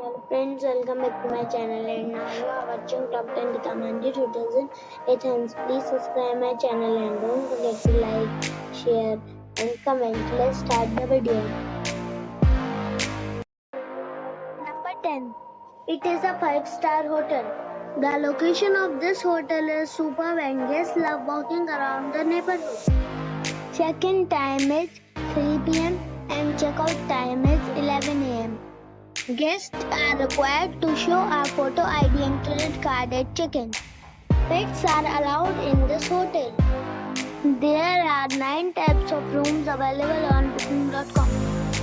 Hello friends, welcome back to my channel and now you are watching top 10 recommended hotels in Athens. Please subscribe my channel and don't forget to like, share and comment. Let's start the video. Number 10. It is a 5-star hotel. The location of this hotel is superb and guests love walking around the neighborhood. Check-in time is 3 p.m. and check-out time is 11 a.m. Guests are required to show a photo ID and credit card at check-in. Pets are allowed in this hotel. There are 9 types of rooms available on booking.com.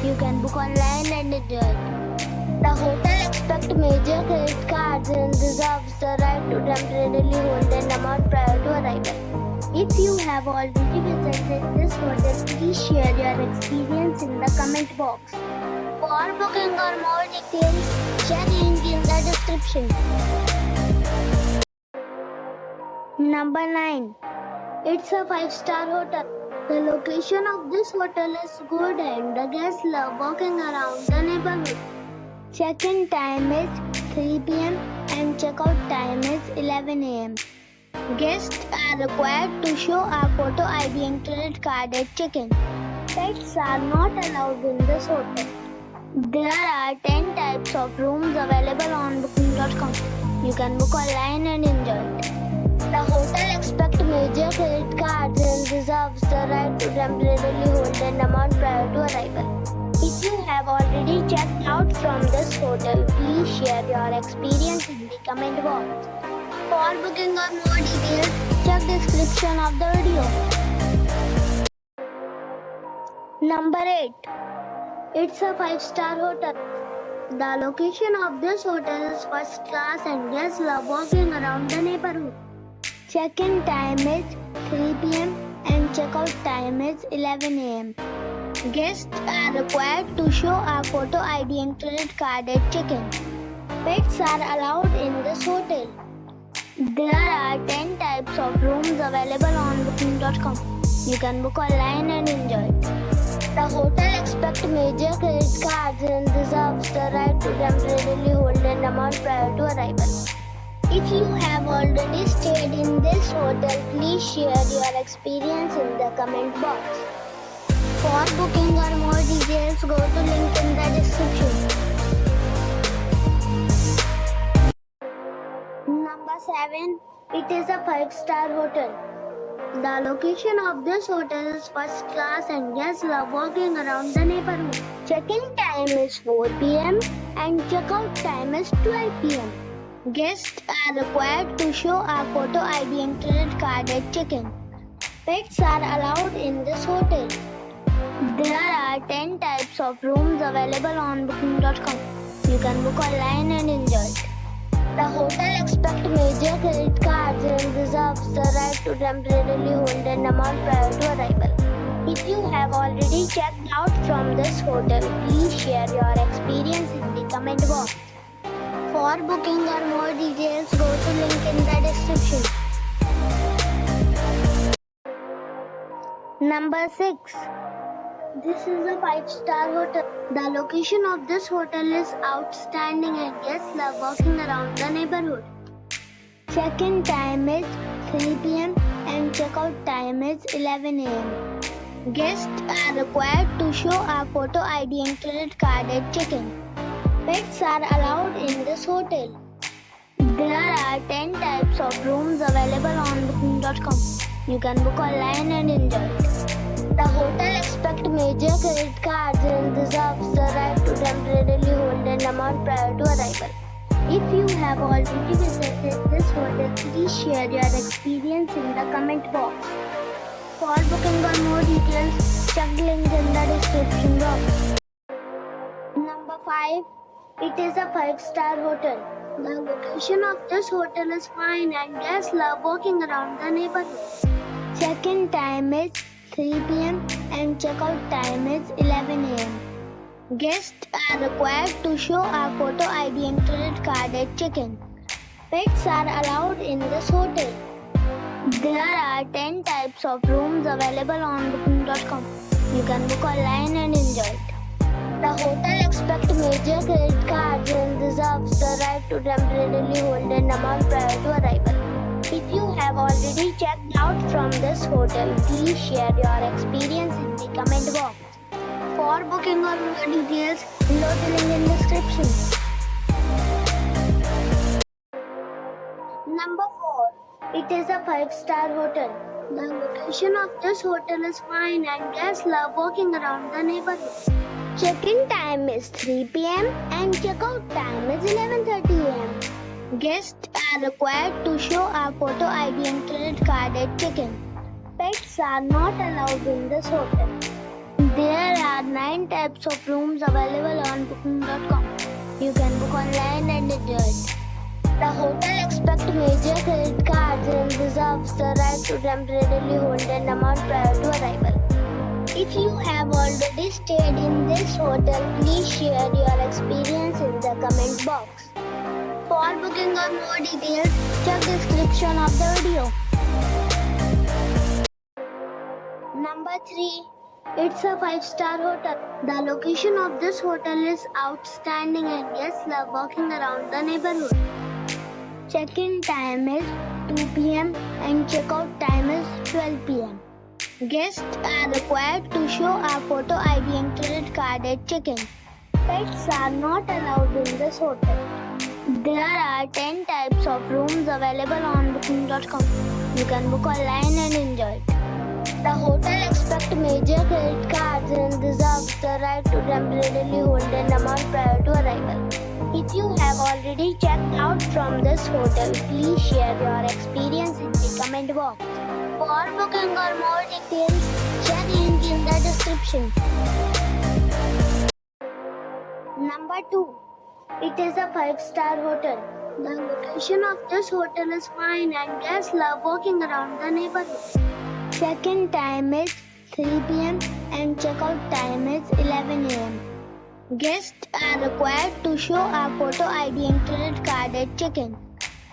You can book online and enjoy it. The hotel accepts major credit cards and reserves the right to temporarily hold an amount prior to arrival. If you have already visited this hotel, please share your experience in the comment box. For booking or more details, check link in the description. Number 9. It's a 5-star hotel. The location of this hotel is good and the guests love walking around the neighborhood. Check-in time is 3 p.m. and check-out time is 11 a.m. Guests are required to show a photo ID and credit card at check-in. Pets are not allowed in this hotel. There are 10 types of rooms available on booking.com. You can book online and enjoy it. The hotel accepts major credit cards and reserves the right to temporarily hold an amount prior to arrival. If you have already checked out from this hotel, please share your experience in the comment box. For booking or more details, check description of the video. Number 8. It's a 5-star hotel. The location of this hotel is first class and guests love walking around the neighborhood. Check-in time is 3 p.m. and check-out time is 11 a.m. Guests are required to show a photo ID and credit card at check-in. Pets are allowed in this hotel. There are 10 types of rooms available on booking.com. You can book online and enjoy it. The hotel accepts major credit cards and reserves the right to temporarily hold an amount prior to arrival. If you have already stayed in this hotel, please share your experience in the comment box. For booking or more details, go to link in the description. Number 7. It is a 5-star hotel. The location of this hotel is first class and guests love walking around the neighborhood. Check-in time is 4 p.m. and check-out time is 12 p.m. Guests are required to show a photo ID and credit card at check-in. Pets are allowed in this hotel. There are 10 types of rooms available on booking.com. You can book online and enjoy it. The hotel accepts major credit cards and reserves the right to temporarily hold an amount prior to arrival. If you have already checked out from this hotel, please share your experience in the comment box. For booking or more details, go to link in the description. Number 6. This is a 5-star hotel. The location of this hotel is outstanding and guests love walking around the neighborhood. Check-in time is 3 p.m. and check-out time is 11 a.m. Guests are required to show a photo ID and credit card at check-in. Pets are allowed in this hotel. There are 10 types of rooms available on booking.com. You can book online and enjoy it. The hotel accepts major credit cards and reserves the right to temporarily hold an amount prior to arrival. If you have already visited this hotel, please share your experience in the comment box. For booking or more details, check link in the description box. Number 5. It is a 5-star hotel. The location of this hotel is fine and guests love walking around the neighborhood. Check-in time is 3 p.m. and check-out time is 11 a.m. Guests are required to show a photo ID and credit card at check-in. Pets are allowed in this hotel. There are 10 types of rooms available on booking.com. You can book online and enjoy it. The hotel accepts major credit cards and reserves the right to temporarily hold an amount prior to arrival. If you have already checked out from this hotel, please share your experience in the comment box. For booking or more details, below the link in description. Number 4. It is a 5-star hotel. The location of this hotel is fine and guests love walking around the neighborhood. Check-in time is 3 p.m. and check-out time is 11:30 a.m. Guests are required to show a photo ID and credit card at check-in. Pets are not allowed in this hotel. There are 9 types of rooms available on booking.com. You can book online and enjoy it. The hotel expects major credit cards and reserves the right to temporarily hold an amount prior to arrival. If you have already stayed in this hotel, please share your experience in the comment box. For booking or more details, check the description of the video. Number 3. It's a 5-star hotel. The location of this hotel is outstanding and guests love walking around the neighborhood. Check-in time is 2 p.m. and check-out time is 12 p.m. Guests are required to show a photo ID and credit card at check-in. Pets are not allowed in this hotel. There are 10 types of rooms available on booking.com. You can book online and enjoy it. The hotel expects major credit cards and reserves the right to temporarily hold an amount prior to arrival. If you have already checked out from this hotel, please share your experience in the comment box. For booking or more details, check link in the description. Number 2. It is a 5-star hotel. The location of this hotel is fine and guests love walking around the neighborhood. Check-in time is 3 p.m. and check-out time is 11 a.m. Guests are required to show a photo ID and credit card at check-in.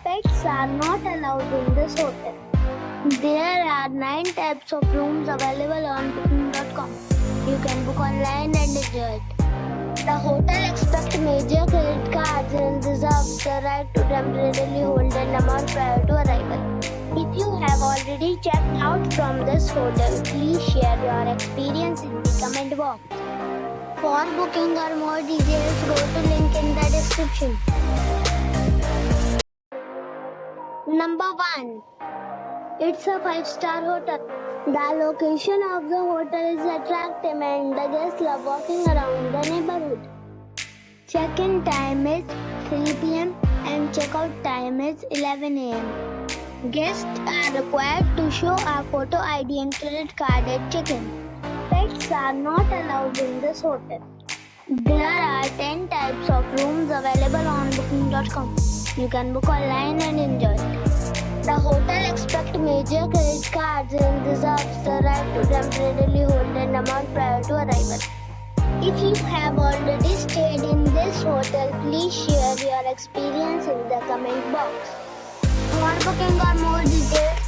Pets are not allowed in this hotel. There are 9 types of rooms available on booking.com. You can book online and enjoy it. The hotel expects major credit cards and reserves the right to temporarily hold an amount prior to arrival. If you have already checked out from this hotel, please share your experience in the comment box. For booking or more details, go to link in the description. Number 1. It's a 5-star hotel. The location of the hotel is attractive and the guests love walking around the neighborhood. Check-in time is 3 p.m. and check-out time is 11 a.m. Guests are required to show a photo ID and credit card at check-in. Pets are not allowed in this hotel. There are 10 types of rooms available on booking.com. You can book online and enjoy it. The hotel expects major credit cards and reserves the right to temporarily hold an amount prior to arrival. If you have already stayed in this hotel, please share your experience in the comment box. For booking or more details,